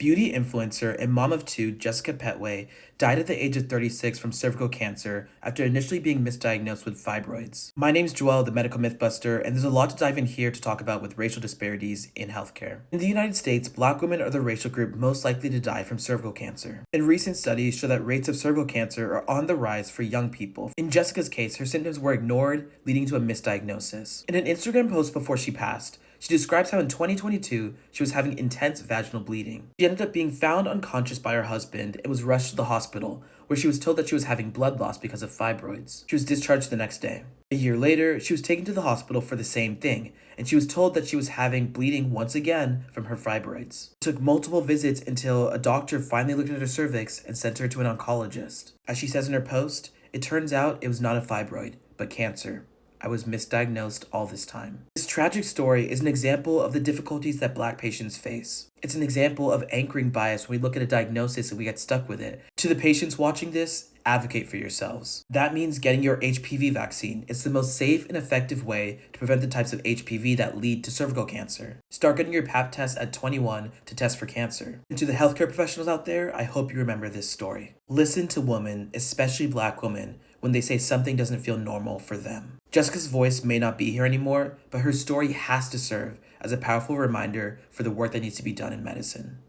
Beauty influencer and mom of two, Jessica Pettway, died at the age of 36 from cervical cancer after initially being misdiagnosed with fibroids. My name's Joel, the medical mythbuster, and there's a lot to dive in here to talk about with racial disparities in healthcare. In the United States, Black women are the racial group most likely to die from cervical cancer. And recent studies show that rates of cervical cancer are on the rise for young people. In Jessica's case, her symptoms were ignored, leading to a misdiagnosis. In an Instagram post before she passed, she describes how in 2022, she was having intense vaginal bleeding. She ended up being found unconscious by her husband and was rushed to the hospital, where she was told that she was having blood loss because of fibroids. She was discharged the next day. A year later, she was taken to the hospital for the same thing, and she was told that she was having bleeding once again from her fibroids. It took multiple visits until a doctor finally looked at her cervix and sent her to an oncologist. As she says in her post, it turns out it was not a fibroid, but cancer. I was misdiagnosed all this time. This tragic story is an example of the difficulties that Black patients face. It's an example of anchoring bias when we look at a diagnosis and we get stuck with it. To the patients watching this, advocate for yourselves. That means getting your HPV vaccine. It's the most safe and effective way to prevent the types of HPV that lead to cervical cancer. Start getting your Pap test at 21 to test for cancer. And to the healthcare professionals out there, I hope you remember this story. Listen to women, especially Black women, when they say something doesn't feel normal for them. Jessica's voice may not be here anymore, but her story has to serve as a powerful reminder for the work that needs to be done in medicine.